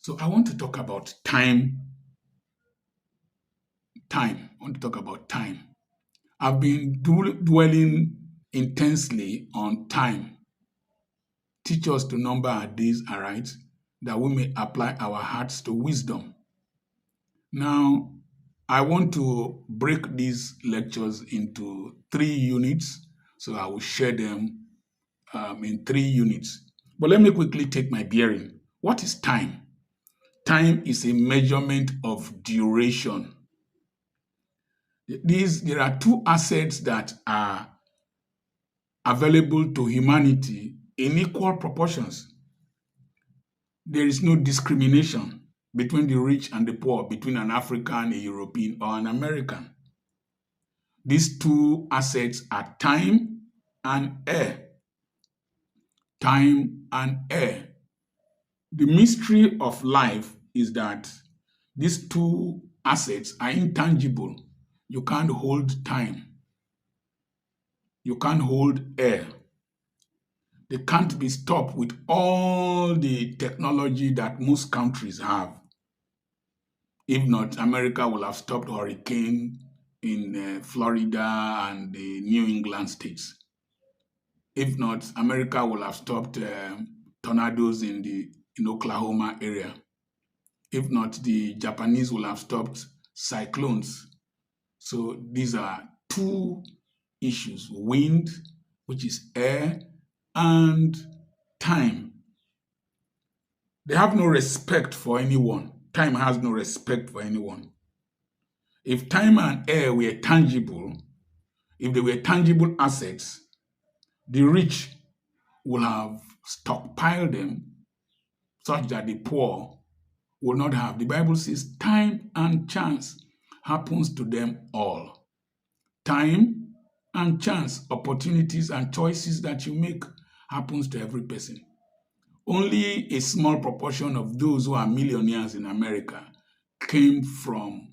So I want to talk about time. Time. I want to talk about time. I've been dwelling intensely on time. Teach us to number our days aright, that we may apply our hearts to wisdom. Now, I want to break these lectures into 3 units, so I will share them in 3 units. But let me quickly take my bearing. What is time? Time is a measurement of duration. There are two assets that are available to humanity in equal proportions. There is no discrimination between the rich and the poor, between an African, a European, or an American. These two assets are time and air. Time and air. The mystery of life is that these two assets are intangible. You can't hold time. You can't hold air. They can't be stopped with all the technology that most countries have. If not, America will have stopped hurricane in Florida and the New England states. If not, America will have stopped tornadoes in Oklahoma area. If not, the Japanese will have stopped cyclones. So these are two issues: wind, which is air, and time. They have no respect for anyone. Time has no respect for anyone. If time and air were tangible, if they were tangible assets, the rich will have stockpiled them such that the poor will not have. The Bible says time and chance happens to them all. Time and chance, opportunities and choices that you make happens to every person. Only a small proportion of those who are millionaires in America came from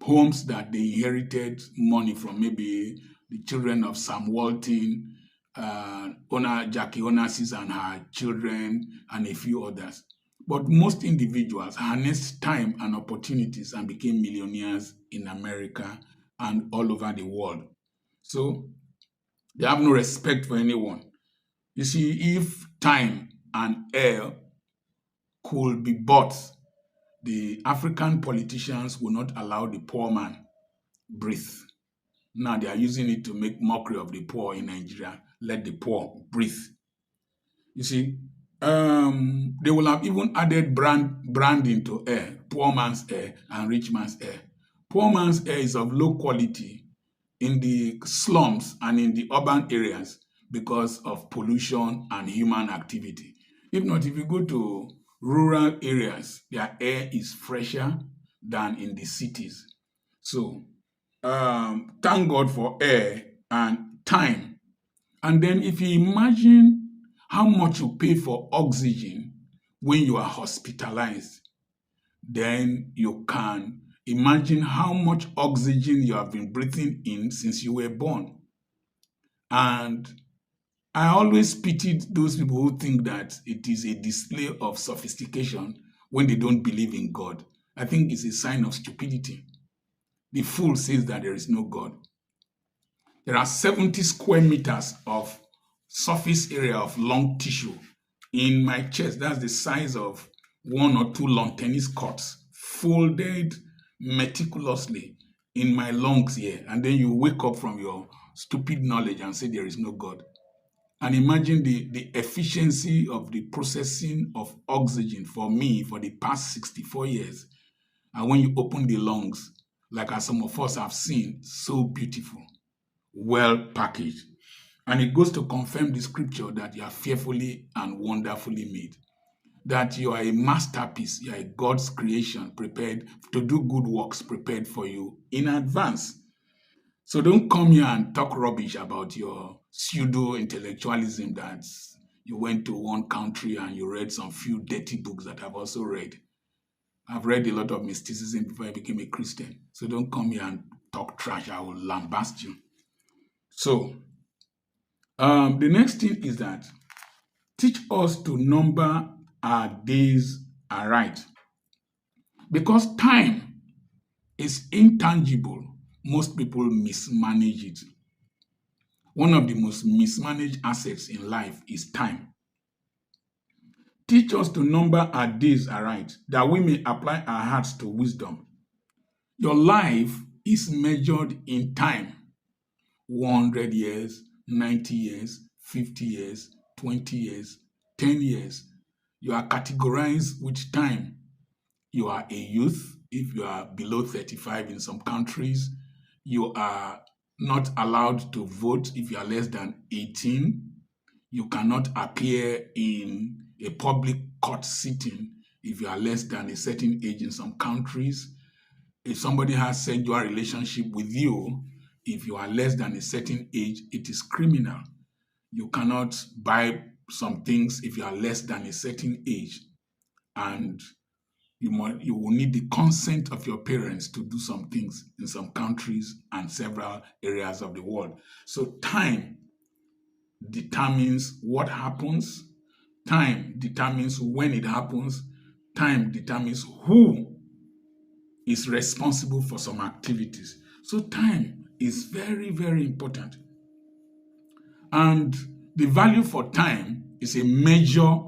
homes that they inherited money from, maybe the children of Sam Walton, Jackie Onassis and her children, and a few others. But most individuals harnessed time and opportunities and became millionaires in America and all over the world. So they have no respect for anyone. You see, if time and air could be bought, the African politicians will not allow the poor man breathe. Now they are using it to make mockery of the poor in Nigeria. Let the poor breathe. You see, they will have even added branding to air: poor man's air and rich man's air. Poor man's air is of low quality in the slums and in the urban areas because of pollution and human activity. If not, if you go to rural areas, their air is fresher than in the cities. So thank God for air and time. And then if you imagine how much you pay for oxygen when you are hospitalized, then you can imagine how much oxygen you have been breathing in since you were born. And I always pitied those people who think that it is a display of sophistication when they don't believe in God. I think it's a sign of stupidity. The fool says that there is no God. There are 70 square meters of surface area of lung tissue in my chest. That's the size of 1 or 2 lawn tennis courts, folded meticulously in my lungs here. And then you wake up from your stupid knowledge and say there is no God. And imagine the efficiency of the processing of oxygen for me for the past 64 years. And when you open the lungs, like as some of us have seen, so beautiful, well packaged. And it goes to confirm the scripture that you are fearfully and wonderfully made, that you are a masterpiece, you are a God's creation, prepared to do good works, prepared for you in advance. So don't come here and talk rubbish about your pseudo-intellectualism that you went to one country and you read some few dirty books that I've also read. I've read a lot of mysticism before I became a Christian. So don't come here and talk trash. I will lambast you. So the next thing is that teach us to number our days are right. Because time is intangible, most people mismanage it. One of the most mismanaged assets in life is time. Teach us to number our days aright, that we may apply our hearts to wisdom. Your life is measured in time: 100 years, 90 years, 50 years, 20 years, 10 years. You are categorized with time. You are a youth if you are below 35 in some countries. You are not allowed to vote if you are less than 18. You cannot appear in a public court sitting if you are less than a certain age in some countries. If somebody has sexual relationship with you, if you are less than a certain age, it is criminal. You cannot buy some things if you are less than a certain age. And you will need the consent of your parents to do some things in some countries and several areas of the world. So time determines what happens. Time determines when it happens. Time determines who is responsible for some activities. So time is very, very important. And the value for time is a measure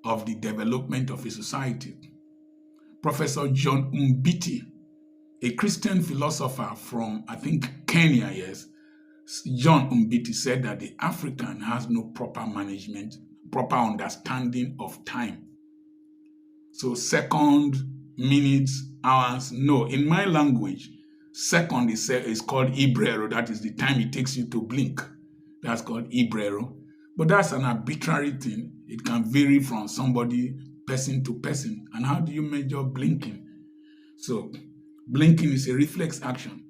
of the development of a society. Professor John Mbiti, a Christian philosopher from, I think, Kenya, yes, John Mbiti said that the African has no proper management, proper understanding of time. So second, minutes, hours, no. In my language, second is called Ibrero. That is the time it takes you to blink. That's called Ibrero. But that's an arbitrary thing. It can vary from somebody, person to person. And how do you measure blinking? So blinking is a reflex action.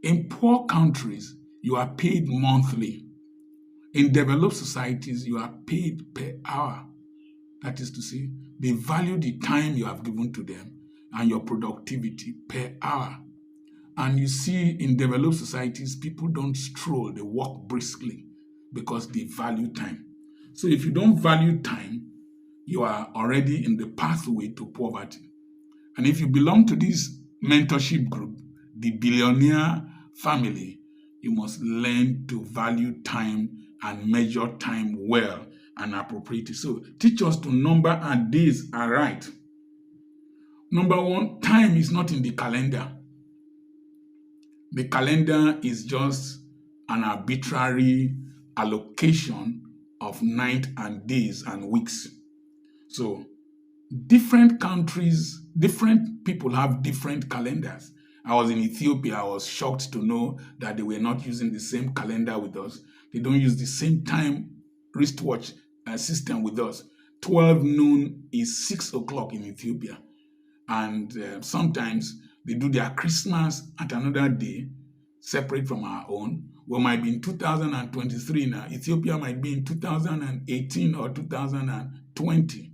In poor countries, you are paid monthly. In developed societies, you are paid per hour. That is to say, they value the time you have given to them and your productivity per hour. And you see, in developed societies, people don't stroll, they walk briskly because they value time. So if you don't value time, you are already in the pathway to poverty. And if you belong to this mentorship group, the billionaire family, you must learn to value time and measure time well and appropriate it. So teach us to number our days aright. Number one, time is not in the calendar. The calendar is just an arbitrary allocation of night and days and weeks. So different countries, different people have different calendars. I was in Ethiopia. I was shocked to know that they were not using the same calendar with us. They don't use the same time wristwatch system with us. 12 noon is 6 o'clock in Ethiopia. And sometimes they do their Christmas at another day, separate from our own. We might be in 2023 now. Ethiopia might be in 2018 or 2020.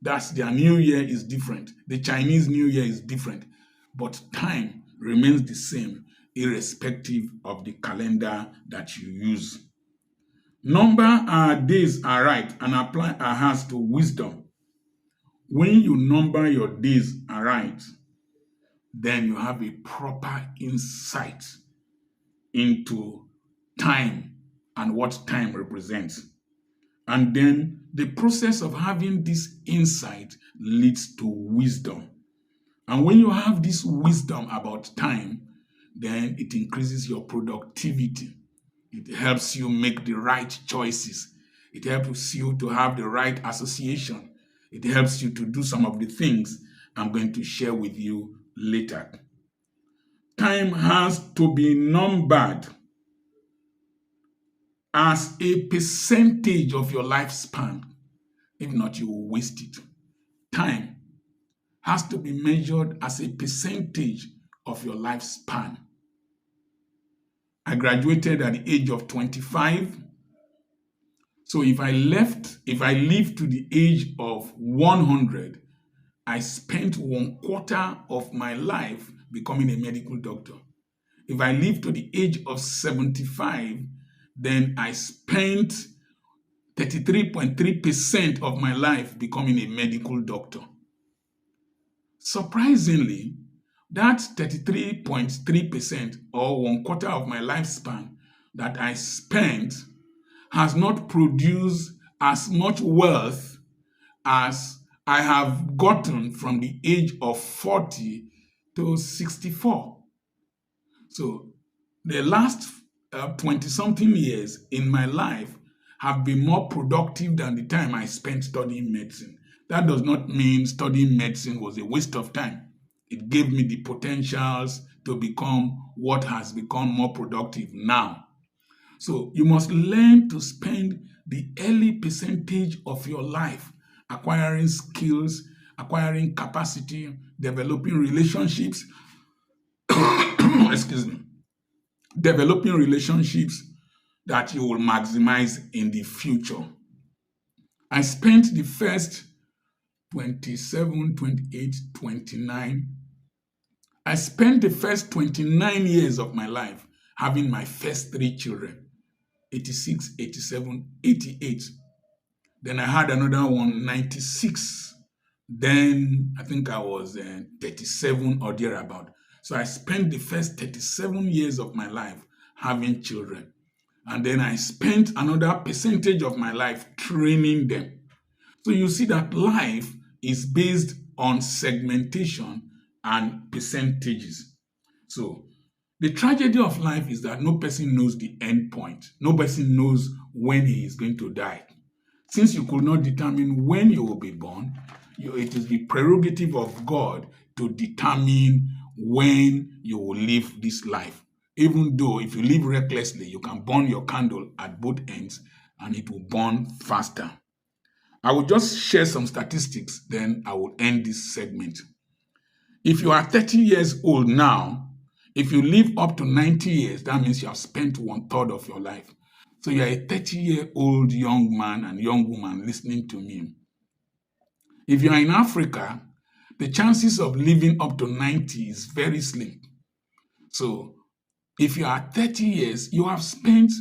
That's their New Year is different. The Chinese New Year is different. But time remains the same, irrespective of the calendar that you use. Number our days aright and apply our hearts to wisdom. When you number your days aright, then you have a proper insight into time and what time represents. And then the process of having this insight leads to wisdom. And when you have this wisdom about time, then it increases your productivity. It helps you make the right choices. It helps you to have the right association. It helps you to do some of the things I'm going to share with you later. Time has to be numbered as a percentage of your lifespan. If not, you will waste it. Time has to be measured as a percentage of your lifespan. I graduated at the age of 25. So if I lived to the age of 100, I spent 1/4 of my life becoming a medical doctor. If I live to the age of 75, then I spent 33.3% of my life becoming a medical doctor. Surprisingly, that 33.3% or one quarter of my lifespan that I spent has not produced as much wealth as I have gotten from the age of 40 to 64. So the last 20 something years in my life have been more productive than the time I spent studying medicine. That does not mean studying medicine was a waste of time. It gave me the potentials to become what has become more productive now. So you must learn to spend the early percentage of your life acquiring skills, acquiring capacity, developing relationships, excuse me, developing relationships that you will maximize in the future. I spent the first 27, 28, 29. I spent the first 29 years of my life having my first three children, 86, 87, 88. Then I had another one, 96. Then I think I was 37 or thereabout. So I spent the first 37 years of my life having children. And then I spent another percentage of my life training them. So you see that life is based on segmentation and percentages. So the tragedy of life is that no person knows the end point. No person knows when he is going to die. Since you could not determine when you will be born, it is the prerogative of God to determine when you will live this life. Even though if you live recklessly, you can burn your candle at both ends and it will burn faster. I will just share some statistics, then I will end this segment. If you are 30 years old now, if you live up to 90 years, that means you have spent 1/3 of your life. So you're a 30-year-old young man and young woman listening to me. If you are in Africa, the chances of living up to 90 is very slim. So if you are 30 years, you have spent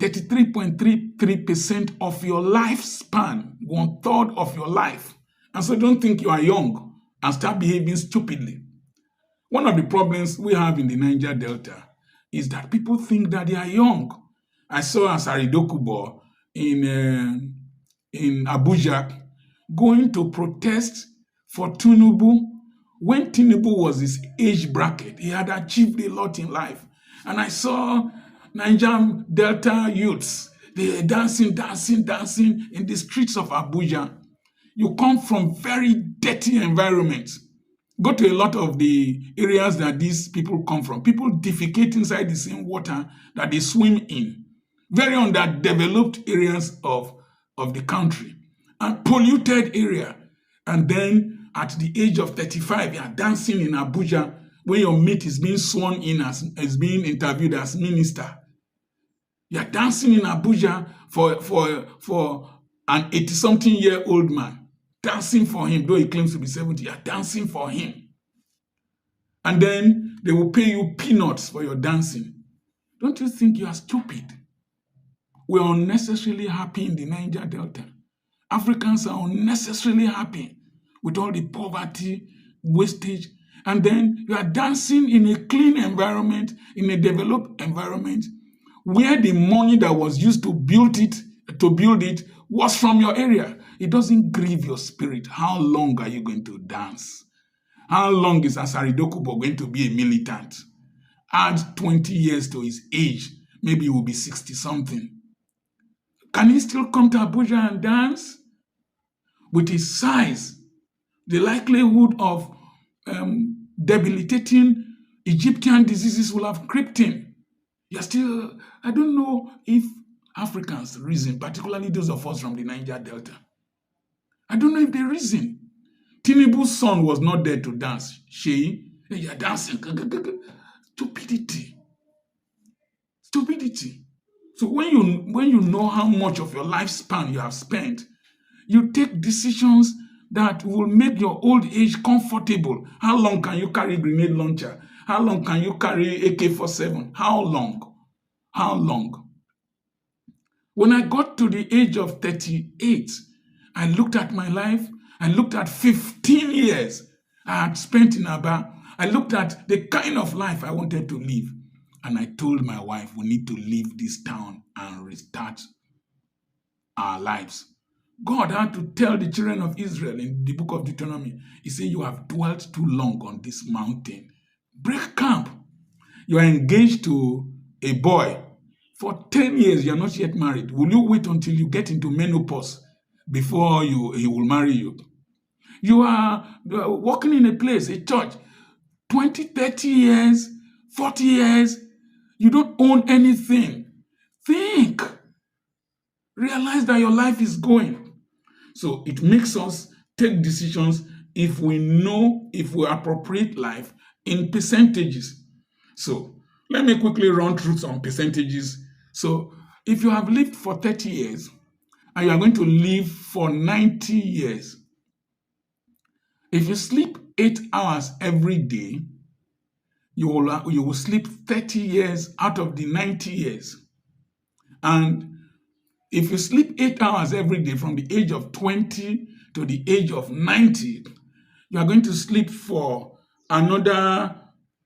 33.33% of your lifespan, 1/3 of your life. And so don't think you are young and start behaving stupidly. One of the problems we have in the Niger Delta is that people think that they are young. I saw Asari Dokubo in Abuja going to protest for Tinubu. When Tinubu was his age bracket, he had achieved a lot in life. And I saw Niger Delta youths, they were dancing in the streets of Abuja. You come from very dirty environments. Go to a lot of the areas that these people come from. People defecate inside the same water that they swim in. Very underdeveloped areas of the country. And polluted area. And then at the age of 35, you are dancing in Abuja when your mate is being sworn in as being interviewed as minister. You are dancing in Abuja for an 80-something-year-old man. Dancing for him, though he claims to be 70, you are dancing for him. And then they will pay you peanuts for your dancing. Don't you think you are stupid? We are unnecessarily happy in the Niger Delta. Africans are unnecessarily happy with all the poverty, wastage, and then you are dancing in a clean environment, in a developed environment, where the money that was used to build it was from your area. It doesn't grieve your spirit. How long are you going to dance? How long is Asari Dokubo going to be a militant? Add 20 years to his age. Maybe he will be 60-something. Can he still come to Abuja and dance? With his size, the likelihood of debilitating Egyptian diseases will have crept in. I don't know if Africans reason, particularly those of us from the Niger Delta. I don't know if they reason. Tinubu's son was not there to dance. You're dancing. Stupidity. So when you know how much of your lifespan you have spent, you take decisions that will make your old age comfortable. How long can you carry grenade launcher? How long can you carry AK-47? How long? When I got to the age of 38, I looked at my life I looked at 15 years I had spent in Aba. I looked at the kind of life I wanted to live. And I told my wife, we need to leave this town and restart our lives. God had to tell the children of Israel in the book of Deuteronomy, he said, you have dwelt too long on this mountain. Break camp. You are engaged to a boy. For 10 years, you are not yet married. Will you wait until you get into menopause before he will marry you? You are working in a place, a church, 20, 30 years, 40 years. You don't own anything. Think. Realize that your life is going. So it makes us take decisions if we know, if we appropriate life in percentages. So let me quickly run through some percentages. So if you have lived for 30 years and you are going to live for 90 years, if you sleep 8 hours every day, you will sleep 30 years out of the 90 years. And if you sleep 8 hours every day from the age of 20 to the age of 90, you are going to sleep for another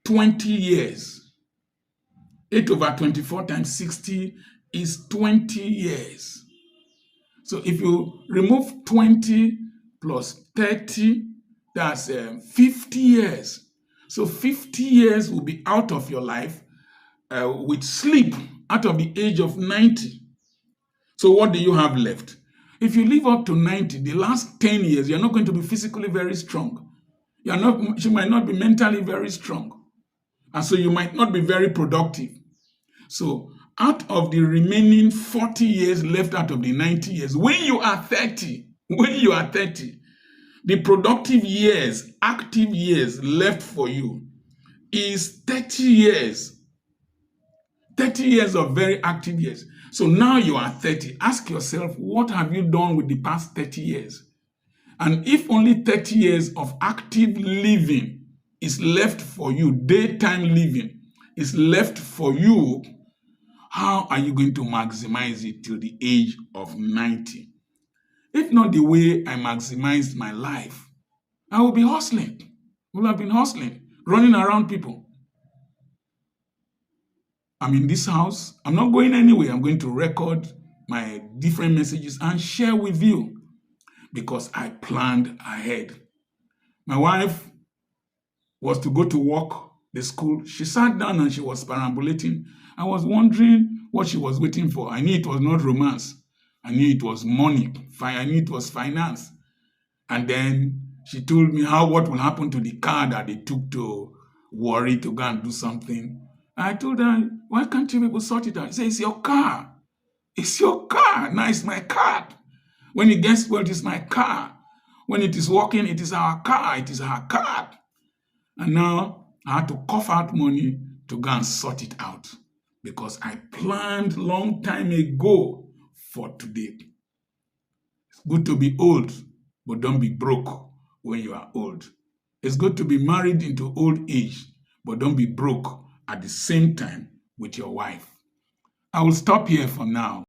20 years. 8 over 24 times 60 is 20 years. So if you remove 20 plus 30, that's 50 years. So 50 years will be out of your life with sleep out of the age of 90. So what do you have left? If you live up to 90, the last 10 years, you're not going to be physically very strong. You might not be mentally very strong. And so you might not be very productive. So out of the remaining 40 years left out of the 90 years, when you are 30, the productive years, active years left for you is 30 years. 30 years of very active years. So now you are 30. Ask yourself, what have you done with the past 30 years? And if only 30 years of active living is left for you, daytime living is left for you, how are you going to maximize it till the age of 90? If not the way I maximized my life, I will be hustling. I will have been hustling, running around people. I'm in this house. I'm not going anywhere. I'm going to record my different messages and share with you because I planned ahead. My wife was to go to work, the school. She sat down and she was perambulating. I was wondering what she was waiting for. I knew it was not romance. I knew it was money. I knew it was finance. And then she told me what will happen to the car that they took to Warri to go and do something. I told her, why can't you people sort it out? She said, it's your car. It's your car. Now it's my car. When it gets spoiled, it's my car. When it is working, it is our car. It is our car. And now I had to cough out money to go and sort it out because I planned long time ago for today. It's good to be old, but don't be broke when you are old. It's good to be married into old age, but don't be broke at the same time with your wife. I will stop here for now.